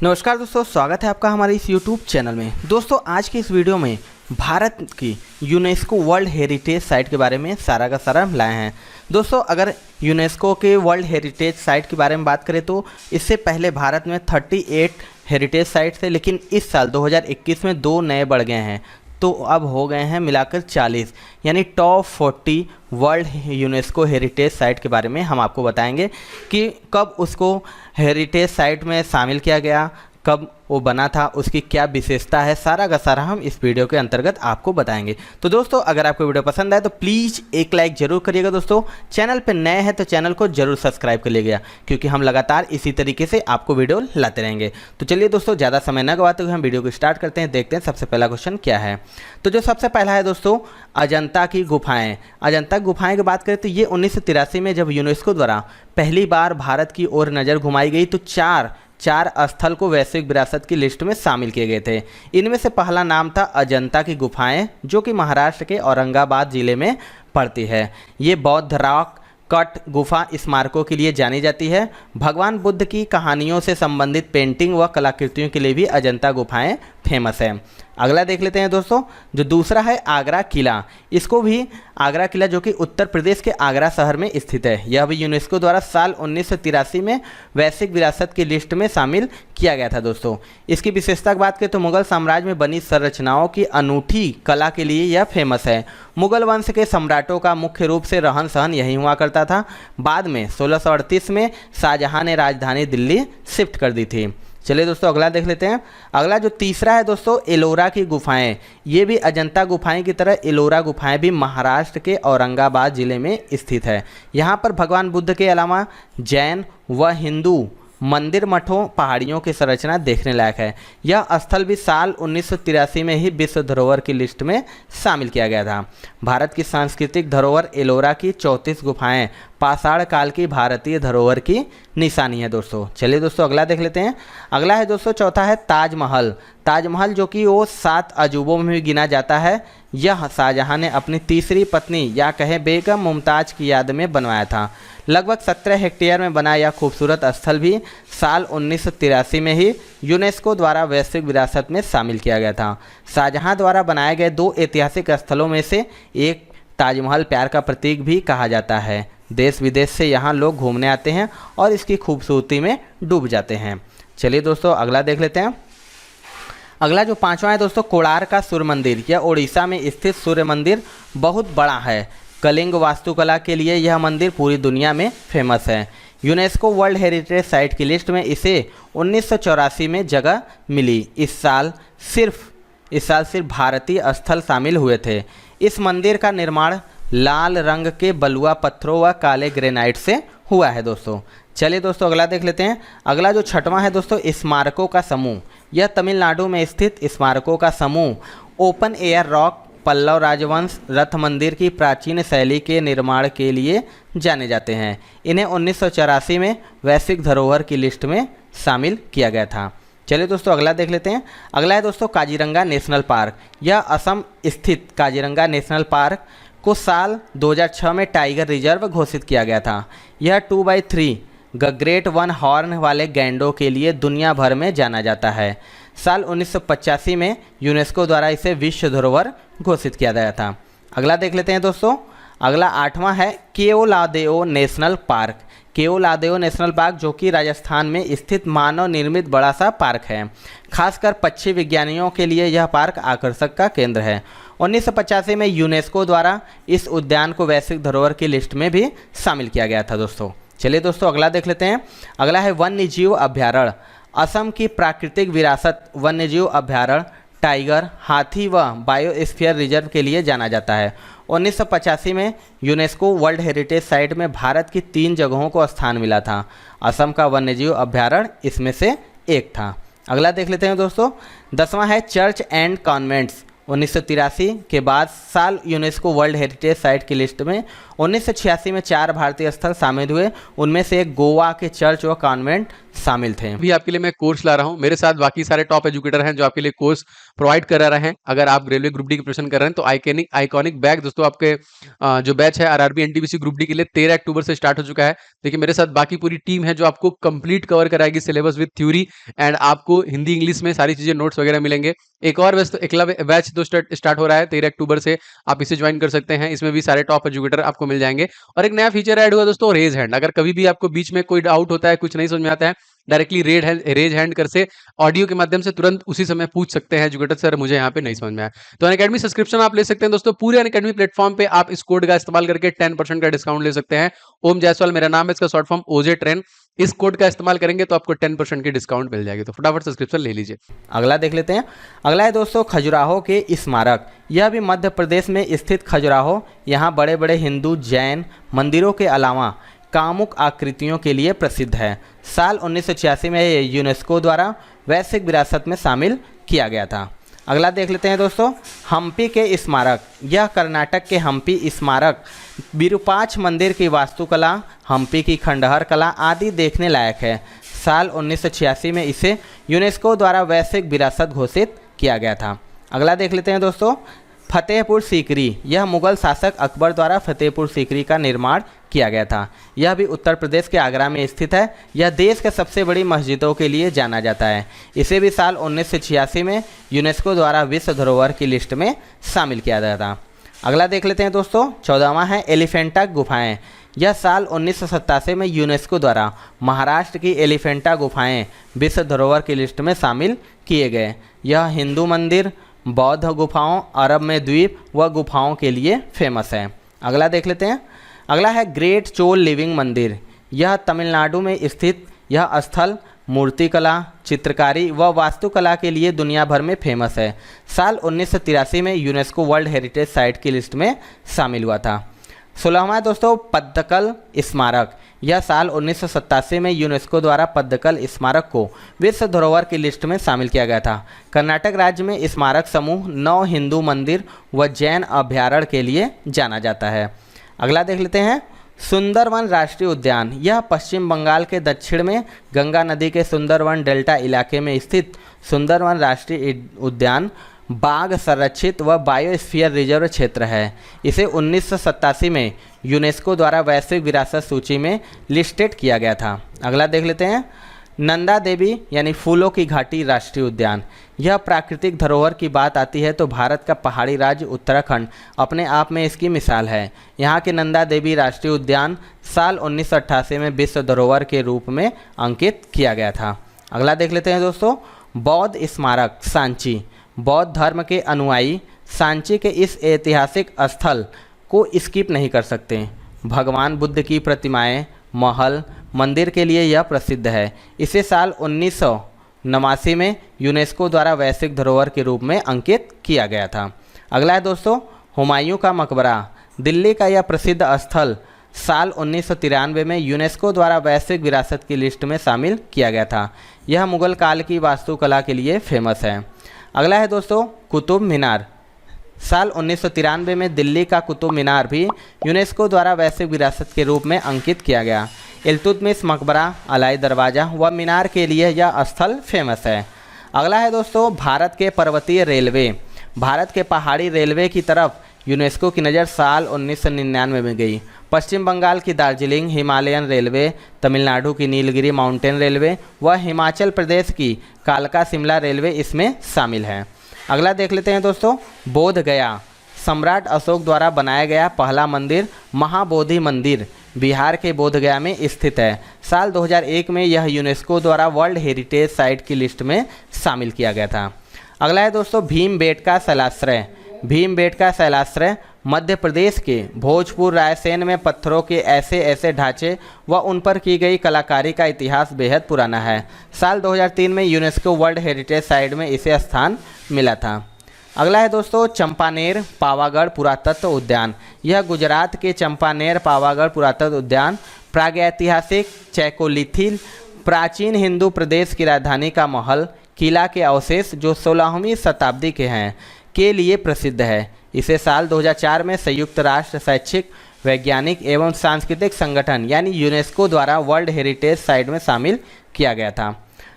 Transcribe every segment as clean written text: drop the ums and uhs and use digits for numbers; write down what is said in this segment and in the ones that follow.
नमस्कार दोस्तों, स्वागत है आपका हमारे इस YouTube चैनल में। दोस्तों आज की इस वीडियो में भारत की यूनेस्को वर्ल्ड हेरिटेज साइट के बारे में सारा का सारा लाए हैं। दोस्तों अगर यूनेस्को के वर्ल्ड हेरिटेज साइट के बारे में बात करें तो इससे पहले भारत में 38 हेरिटेज साइट थे, लेकिन इस साल 2021 में 2 नए बढ़ गए हैं, तो अब हो गए हैं मिलाकर 40, यानी top 40 world UNESCO heritage site के बारे में हम आपको बताएंगे कि कब उसको हेरिटेज साइट में शामिल किया गया, कब वो बना था, उसकी क्या विशेषता है, सारा का सारा हम इस वीडियो के अंतर्गत आपको बताएंगे। तो दोस्तों अगर आपको वीडियो पसंद आए तो प्लीज़ एक लाइक जरूर करिएगा। दोस्तों चैनल पर नए हैं तो चैनल को जरूर सब्सक्राइब कर लीजिएगा, क्योंकि हम लगातार इसी तरीके से आपको वीडियो लाते रहेंगे। तो चलिए दोस्तों ज़्यादा समय न गवाते हुए हम वीडियो को स्टार्ट करते हैं, देखते हैं सबसे पहला क्वेश्चन क्या है। तो जो सबसे पहला है दोस्तों, अजंता की गुफाएँ। अजंता गुफाएँ की बात करें तो ये 1983 में जब यूनेस्को द्वारा पहली बार भारत की ओर नज़र घुमाई गई तो चार स्थल को वैश्विक विरासत की लिस्ट में शामिल किए गए थे। इनमें से पहला नाम था अजंता की गुफाएं, जो कि महाराष्ट्र के औरंगाबाद जिले में पड़ती है। ये बौद्ध रॉक कट गुफा स्मारकों के लिए जानी जाती है। भगवान बुद्ध की कहानियों से संबंधित पेंटिंग व कलाकृतियों के लिए भी अजंता गुफाएं फेमस है। अगला देख लेते हैं दोस्तों, जो दूसरा है आगरा किला। इसको भी आगरा किला, जो कि उत्तर प्रदेश के आगरा शहर में स्थित है, यह भी यूनेस्को द्वारा साल 1983 में वैश्विक विरासत की लिस्ट में शामिल किया गया था। दोस्तों इसकी विशेषता की बात करें तो मुगल साम्राज्य में बनी संरचनाओं की अनूठी कला के लिए यह फेमस है। मुगल वंश के सम्राटों का मुख्य रूप से रहन सहन यहीं हुआ करता था। बाद में 1638 में शाहजहां ने राजधानी दिल्ली शिफ्ट कर दी थी। चलिए दोस्तों अगला देख लेते हैं। अगला जो तीसरा है दोस्तों, एलोरा की गुफाएं। ये भी अजंता गुफाएं की तरह एलोरा गुफाएं भी महाराष्ट्र के औरंगाबाद जिले में स्थित है। यहाँ पर भगवान बुद्ध के अलावा जैन व हिंदू मंदिर, मठों, पहाड़ियों की संरचना देखने लायक है। यह स्थल भी साल 1983 में ही विश्व धरोहर की लिस्ट में शामिल किया गया था। भारत की सांस्कृतिक धरोहर एलोरा की 34 गुफाएं पाषाण काल की भारतीय धरोहर की निशानी है। दोस्तों चलिए दोस्तों अगला देख लेते हैं। अगला है दोस्तों चौथा है ताजमहल। ताजमहल जो कि वो 7 अजूबों में भी गिना जाता है। यह शाहजहां ने अपनी तीसरी पत्नी या कहे बेगम मुमताज़ की याद में बनवाया था। लगभग 17 हेक्टेयर में बना यह खूबसूरत स्थल भी साल 1983 में ही यूनेस्को द्वारा वैश्विक विरासत में शामिल किया गया था। शाहजहां द्वारा बनाए गए 2 ऐतिहासिक स्थलों में से एक ताजमहल प्यार का प्रतीक भी कहा जाता है। देश विदेश से यहाँ लोग घूमने आते हैं और इसकी खूबसूरती में डूब जाते हैं। चलिए दोस्तों अगला देख लेते हैं। अगला जो पांचवा है दोस्तों, कोणार्क का सूर्य मंदिर। यह ओडिशा में स्थित सूर्य मंदिर बहुत बड़ा है। कलिंग वास्तुकला के लिए यह मंदिर पूरी दुनिया में फेमस है। यूनेस्को वर्ल्ड हेरिटेज साइट की लिस्ट में इसे 1984 में जगह मिली। इस साल सिर्फ भारतीय स्थल शामिल हुए थे। इस मंदिर का निर्माण लाल रंग के बलुआ पत्थरों व काले ग्रेनाइट से हुआ है। दोस्तों चलिए दोस्तों अगला देख लेते हैं। अगला जो छठवां है दोस्तों, स्मारकों का समूह। यह तमिलनाडु में स्थित स्मारकों का समूह ओपन एयर रॉक पल्लव राजवंश रथ मंदिर की प्राचीन शैली के निर्माण के लिए जाने जाते हैं। इन्हें 1984 में वैश्विक धरोहर की लिस्ट में शामिल किया गया था। चलिए दोस्तों अगला देख लेते हैं। अगला है दोस्तों काजीरंगा नेशनल पार्क। यह असम स्थित काजीरंगा नेशनल पार्क को साल 2006 में टाइगर रिजर्व घोषित किया गया था। यह 2x3 ग्रेट वन हॉर्न वाले गैंडों के लिए दुनिया भर में जाना जाता है। साल 1985 में यूनेस्को द्वारा इसे विश्व धरोहर घोषित किया गया था। अगला देख लेते हैं दोस्तों। अगला आठवां है Keoladeo national park. Keoladeo national park जो कि राजस्थान में स्थित मानव निर्मित बड़ा सा पार्क है। खासकर पक्षी विज्ञानियों के लिए यह पार्क आकर्षक का केंद्र है। 1985 में यूनेस्को द्वारा इस उद्यान को वैश्विक धरोहर की लिस्ट में भी शामिल किया गया था। दोस्तों चलिए दोस्तों अगला देख लेते हैं। अगला है वन्यजीव अभ्यारण्य। असम की प्राकृतिक विरासत वन्यजीव अभ्यारण्य टाइगर, हाथी व बायोस्फीयर रिजर्व के लिए जाना जाता है। 1985 में यूनेस्को वर्ल्ड हेरिटेज साइट में भारत की 3 जगहों को स्थान मिला था। असम का वन्यजीव अभ्यारण्य इसमें से एक था। अगला देख लेते हैं दोस्तों। 10वां है चर्च एंड कॉन्वेंट्स। 1983 के बाद साल यूनेस्को वर्ल्ड हेरिटेज साइट की लिस्ट में 1986 में 4 भारतीय स्थल शामिल हुए। उनमें से एक गोवा के चर्च व कॉन्वेंट शामिल थे। भी आपके लिए मैं कोर्स ला रहा हूं, मेरे साथ बाकी सारे टॉप एजुकेटर हैं जो आपके लिए कोर्स प्रोवाइड कर रहे हैं। अगर आप रेलवे ग्रुप डी की प्रिपरेशन कर रहे हैं तो आइकॉनिक बैग दोस्तों आपके जो बैच है आरआरबी एनटीपीसी ग्रुप डी के लिए 13 अक्टूबर से स्टार्ट हो चुका है। देखिए मेरे साथ बाकी पूरी टीम है जो आपको कंप्लीट कवर कराएगी सिलेबस विद थ्योरी, एंड आपको हिंदी इंग्लिश में सारी चीजें नोट्स वगैरह मिलेंगे। एक और बैच तो स्टार्ट हो रहा है 13 अक्टूबर से, आप इसे ज्वाइन कर सकते हैं। इसमें भी सारे टॉप एजुकेटर आपको मिल जाएंगे। और एक नया फीचर ऐड हुआ दोस्तों, रेज हैंड। अगर कभी भी आपको बीच में कोई डाउट होता है, कुछ नहीं समझ में आता है, डायरेक्टली रेज हैंड कर से ऑडियो के माध्यम से तुरंत उसी समय पूछ सकते हैं एजुकेटर सर मुझे यहाँ पे नहीं समझ में आया। तो अनअकैडमी सब्सक्रिप्शन आप ले सकते हैं दोस्तों। पूरे अनअकैडमी प्लेटफॉर्म पे आप इस कोड का इस्तेमाल करके 10% का डिस्काउंट ले सकते हैं। ओम जायसवाल मेरा नाम है, इसका शॉर्ट फॉर्म ओजे ट्रेन। इस कोड का इस्तेमाल करेंगे तो आपको 10% की डिस्काउंट मिल जाएगी। तो फटाफट सब्सक्रिप्शन ले लीजिए। अगला देख लेते हैं। अगला है दोस्तों खजुराहो के स्मारक। यह भी मध्य प्रदेश में स्थित खजुराहो यहाँ बड़े बड़े हिंदू जैन मंदिरों के अलावा कामुक आकृतियों के लिए प्रसिद्ध है। साल 1986 में ये यूनेस्को द्वारा वैश्विक विरासत में शामिल किया गया था। अगला देख लेते हैं दोस्तों हम्पी के स्मारक। यह कर्नाटक के हम्पी स्मारक विरूपाक्ष मंदिर की वास्तुकला, हम्पी की खंडहर कला आदि देखने लायक है। साल 1986 में इसे यूनेस्को द्वारा वैश्विक विरासत घोषित किया गया था। अगला देख लेते हैं दोस्तों फतेहपुर सीकरी। यह मुगल शासक अकबर द्वारा फतेहपुर सीकरी का निर्माण किया गया था। यह भी उत्तर प्रदेश के आगरा में स्थित है। यह देश के सबसे बड़ी मस्जिदों के लिए जाना जाता है। इसे भी साल 1986 में यूनेस्को द्वारा विश्व धरोहर की लिस्ट में शामिल किया गया था। अगला देख लेते हैं दोस्तों 14वां है एलिफेंटा गुफाएं। यह साल 1987 में यूनेस्को द्वारा महाराष्ट्र की एलिफेंटा गुफाएं विश्व धरोहर की लिस्ट में शामिल किए गए। यह हिंदू मंदिर, बौद्ध गुफाओं, अरब में द्वीप व गुफाओं के लिए फेमस है। अगला देख लेते हैं। अगला है ग्रेट चोल लिविंग मंदिर। यह तमिलनाडु में स्थित यह स्थल मूर्तिकला, चित्रकारी व वास्तुकला के लिए दुनिया भर में फेमस है। साल 1983 में यूनेस्को वर्ल्ड हेरिटेज साइट की लिस्ट में शामिल हुआ था। 16वां दोस्तों पद्दकल स्मारक। यह साल 1987 में यूनेस्को द्वारा पद्दकल स्मारक को विश्व धरोहर की लिस्ट में शामिल किया गया था। कर्नाटक राज्य में स्मारक समूह 9 हिंदू मंदिर व जैन अभयारण्य के लिए जाना जाता है। अगला देख लेते हैं सुंदरवन राष्ट्रीय उद्यान। यह पश्चिम बंगाल के दक्षिण में गंगा नदी के सुंदरवन डेल्टा इलाके में स्थित सुंदरवन राष्ट्रीय उद्यान बाघ संरक्षित व बायोस्फीयर रिजर्व क्षेत्र है। इसे 1987 में यूनेस्को द्वारा वैश्विक विरासत सूची में लिस्टेड किया गया था। अगला देख लेते हैं नंदा देवी यानी फूलों की घाटी राष्ट्रीय उद्यान। यह प्राकृतिक धरोहर की बात आती है तो भारत का पहाड़ी राज्य उत्तराखंड अपने आप में इसकी मिसाल है। यहाँ के नंदा देवी राष्ट्रीय उद्यान साल 1988 में विश्व धरोहर के रूप में अंकित किया गया था। अगला देख लेते हैं दोस्तों बौद्ध स्मारक सांची। बौद्ध धर्म के अनुयायी सांची के इस ऐतिहासिक स्थल को स्किप नहीं कर सकते। भगवान बुद्ध की प्रतिमाएं, महल, मंदिर के लिए यह प्रसिद्ध है। इसे साल 1989 में यूनेस्को द्वारा वैश्विक धरोहर के रूप में अंकित किया गया था। अगला है दोस्तों हुमायूं का मकबरा। दिल्ली का यह प्रसिद्ध स्थल साल 1993 में यूनेस्को द्वारा वैश्विक विरासत की लिस्ट में शामिल किया गया था। यह मुगल काल की वास्तुकला के लिए फेमस है। अगला है दोस्तों कुतुब मीनार। साल 1993 में दिल्ली का कुतुब मीनार भी यूनेस्को द्वारा वैश्विक विरासत के रूप में अंकित किया गया। इल्तुतमिश मकबरा, अलाई दरवाज़ा व मीनार के लिए यह स्थल फेमस है। अगला है दोस्तों भारत के पर्वतीय रेलवे। भारत के पहाड़ी रेलवे की तरफ यूनेस्को की नज़र साल 1999 में गई। पश्चिम बंगाल की दार्जिलिंग हिमालयन रेलवे, तमिलनाडु की नीलगिरी माउंटेन रेलवे व हिमाचल प्रदेश की कालका शिमला रेलवे इसमें शामिल है। अगला देख लेते हैं दोस्तों बोध गया। सम्राट अशोक द्वारा बनाया गया पहला मंदिर महाबोधि मंदिर बिहार के बोध गया में स्थित है। साल 2001 में यह यूनेस्को द्वारा वर्ल्ड हेरिटेज साइट की लिस्ट में शामिल किया गया था। अगला है दोस्तों भीमबेटका शैलाश्रय। भीमबेटका शैलाश्रय मध्य प्रदेश के भोजपुर रायसेन में पत्थरों के ऐसे ढांचे व उन पर की गई कलाकारी का इतिहास बेहद पुराना है। साल 2003 में यूनेस्को वर्ल्ड हेरिटेज साइट में इसे स्थान मिला था। अगला है दोस्तों चंपानेर पावागढ़ पुरातत्व उद्यान। यह गुजरात के चंपानेर पावागढ़ पुरातत्व उद्यान प्रागैतिहासिक चैकोलिथिक प्राचीन हिंदू प्रदेश की राजधानी का महल किला के अवशेष जो 16वीं शताब्दी के हैं के लिए प्रसिद्ध है। इसे साल 2004 में संयुक्त राष्ट्र शैक्षिक वैज्ञानिक एवं सांस्कृतिक संगठन यानी यूनेस्को द्वारा वर्ल्ड हेरिटेज साइट में शामिल किया गया था।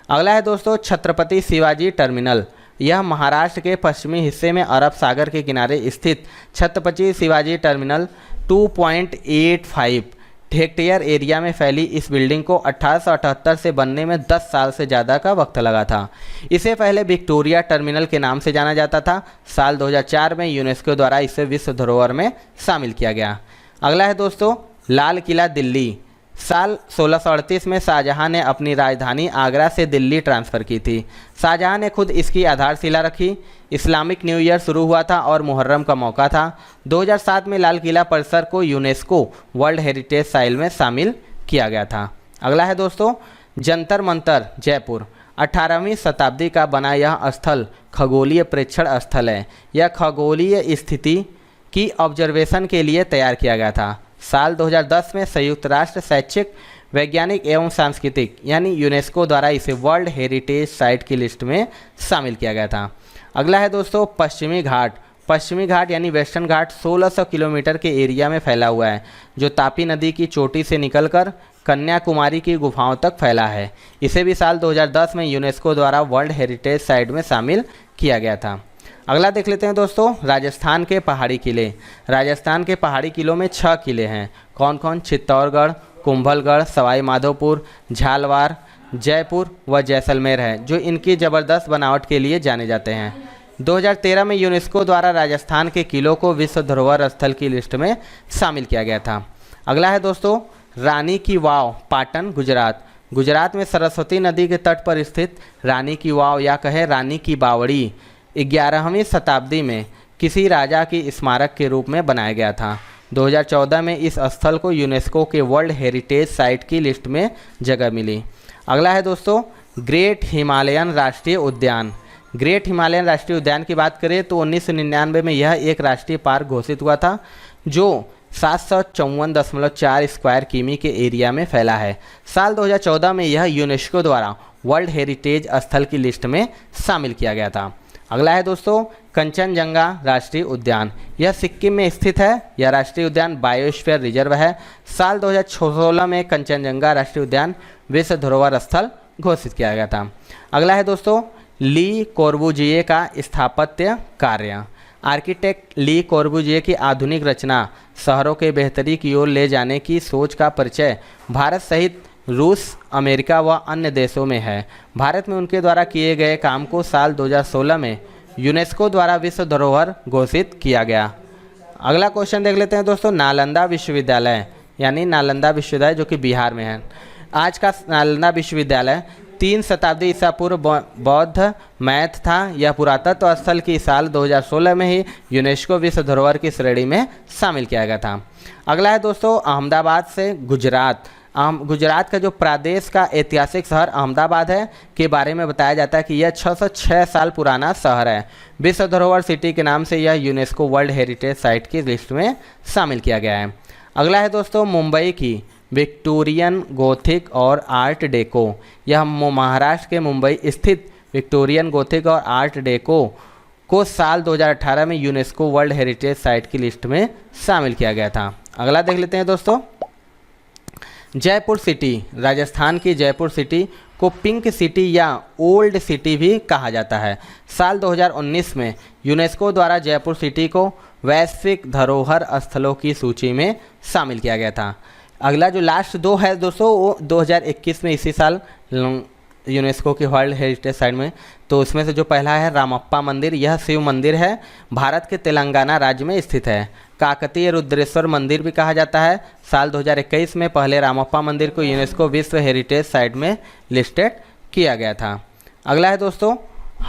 अगला है दोस्तों छत्रपति शिवाजी टर्मिनल। यह महाराष्ट्र के पश्चिमी हिस्से में अरब सागर के किनारे स्थित Chhatrapati Shivaji terminal 2.85 hectare area में फैली इस बिल्डिंग को 1878 से बनने में 10 साल से ज़्यादा का वक्त लगा था। इसे पहले विक्टोरिया टर्मिनल के नाम से जाना जाता था। साल 2004 में यूनेस्को द्वारा इसे विश्व धरोहर में शामिल किया गया। अगला है दोस्तों लाल किला दिल्ली। साल 1638 में शाहजहां ने अपनी राजधानी आगरा से दिल्ली ट्रांसफ़र की थी। शाहजहां ने खुद इसकी आधारशिला रखी। इस्लामिक न्यू ईयर शुरू हुआ था और मुहर्रम का मौका था। 2007 में लाल किला परिसर को यूनेस्को वर्ल्ड हेरिटेज साइट में शामिल किया गया था। अगला है दोस्तों जंतर मंतर जयपुर। 18वीं शताब्दी का बना यह स्थल खगोलीय प्रेक्षण स्थल है। यह खगोलीय स्थिति की ऑब्जर्वेशन के लिए तैयार किया गया था। साल 2010 में संयुक्त राष्ट्र शैक्षिक वैज्ञानिक एवं सांस्कृतिक यानी यूनेस्को द्वारा इसे वर्ल्ड हेरिटेज साइट की लिस्ट में शामिल किया गया था। अगला है दोस्तों पश्चिमी घाट। पश्चिमी घाट यानी वेस्टर्न घाट 1600 किलोमीटर के एरिया में फैला हुआ है, जो तापी नदी की चोटी से निकलकर कन्याकुमारी की गुफाओं तक फैला है। इसे भी साल 2010 में यूनेस्को द्वारा वर्ल्ड हेरिटेज साइट में शामिल किया गया था। अगला देख लेते हैं दोस्तों राजस्थान के पहाड़ी किले। राजस्थान के पहाड़ी किलों में 6 किले हैं। कौन कौन? चित्तौड़गढ़, कुंभलगढ़, सवाई माधोपुर, झालवाड़, जयपुर व जैसलमेर है, जो इनकी ज़बरदस्त बनावट के लिए जाने जाते हैं। 2013 में यूनेस्को द्वारा राजस्थान के किलों को विश्व धरोहर स्थल की लिस्ट में शामिल किया गया था। अगला है दोस्तों रानी की वाव, पाटन, गुजरात। गुजरात में सरस्वती नदी के तट पर स्थित रानी की वाव या कहे रानी की बावड़ी 11वीं शताब्दी में किसी राजा की स्मारक के रूप में बनाया गया था। 2014 में इस स्थल को यूनेस्को के वर्ल्ड हेरिटेज साइट की लिस्ट में जगह मिली। अगला है दोस्तों ग्रेट हिमालयन राष्ट्रीय उद्यान। ग्रेट हिमालयन राष्ट्रीय उद्यान की बात करें तो 1999 में यह एक राष्ट्रीय पार्क घोषित हुआ था, जो 754.4 स्क्वायर किमी के एरिया में फैला है। साल 2014 में यह यूनेस्को द्वारा वर्ल्ड हेरिटेज स्थल की लिस्ट में शामिल किया गया था। अगला है दोस्तों कंचनजंगा राष्ट्रीय उद्यान। यह सिक्किम में स्थित है। यह राष्ट्रीय उद्यान बायोस्फीयर रिजर्व है। साल 2016 में कंचनजंगा राष्ट्रीय उद्यान विश्व धरोहर स्थल घोषित किया गया था। अगला है दोस्तों ली कोर्बुजिए का स्थापत्य कार्य। आर्किटेक्ट ली कोर्बुजिए की आधुनिक रचना शहरों के बेहतरी की ओर ले जाने की सोच का परिचय भारत सहित रूस, अमेरिका व अन्य देशों में है। भारत में उनके द्वारा किए गए काम को साल 2016 में यूनेस्को द्वारा विश्व धरोहर घोषित किया गया। अगला क्वेश्चन देख लेते हैं दोस्तों नालंदा विश्वविद्यालय यानी नालंदा विश्वविद्यालय जो कि बिहार में है। आज का नालंदा विश्वविद्यालय 3 शताब्दी ईसा पूर्व बौद्ध मैथ था। यह पुरातत्व स्थल की साल 2016 में ही यूनेस्को विश्व धरोहर की श्रेणी में शामिल किया गया था। अगला है दोस्तों अहमदाबाद से गुजरात। गुजरात का जो प्रदेश का ऐतिहासिक शहर अहमदाबाद है के बारे में बताया जाता है कि यह 606 साल पुराना शहर है। विश्व धरोहर सिटी के नाम से यह यूनेस्को वर्ल्ड हेरिटेज साइट की लिस्ट में शामिल किया गया है। अगला है दोस्तों मुंबई की विक्टोरियन गोथिक और आर्ट डेको। यह महाराष्ट्र के मुंबई स्थित विक्टोरियन गोथिक और आर्ट डेको को साल 2018 में यूनेस्को वर्ल्ड हेरिटेज साइट की लिस्ट में शामिल किया गया था। अगला देख लेते हैं दोस्तों जयपुर सिटी। राजस्थान की जयपुर सिटी को पिंक सिटी या ओल्ड सिटी भी कहा जाता है। साल 2019 में यूनेस्को द्वारा जयपुर सिटी को वैश्विक धरोहर स्थलों की सूची में शामिल किया गया था। अगला जो लास्ट 2 है दोस्तों वो 2021 में इसी साल यूनेस्को की वर्ल्ड हेरिटेज साइट में। तो उसमें से जो पहला है रामप्पा मंदिर। यह शिव मंदिर है, भारत के तेलंगाना राज्य में स्थित है। काकतीय रुद्रेश्वर मंदिर भी कहा जाता है। साल 2021 में पहले रामप्पा मंदिर को यूनेस्को विश्व हेरिटेज साइट में लिस्टेड किया गया था। अगला है दोस्तों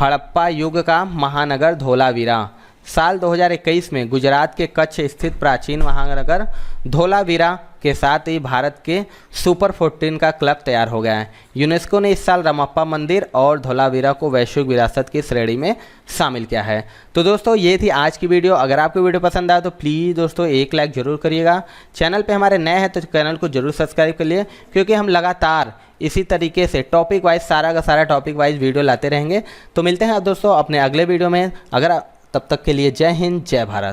हड़प्पा युग का महानगर धोलावीरा। साल 2021 में गुजरात के कच्छ स्थित प्राचीन महानगर धोलावीरा के साथ ही भारत के सुपर 14 का क्लब तैयार हो गया है। यूनेस्को ने इस साल रामप्पा मंदिर और धोलावीरा को वैश्विक विरासत की श्रेणी में शामिल किया है। तो दोस्तों ये थी आज की वीडियो। अगर आपको वीडियो पसंद आया तो प्लीज़ दोस्तों एक लाइक ज़रूर करिएगा। चैनल पे हमारे नए हैं तो चैनल को जरूर सब्सक्राइब कर लिए, क्योंकि हम लगातार इसी तरीके से टॉपिक वाइज सारा का सारा टॉपिक वाइज वीडियो लाते रहेंगे। तो मिलते हैं दोस्तों अपने अगले वीडियो में। तब तक के लिए जय हिंद, जय भारत।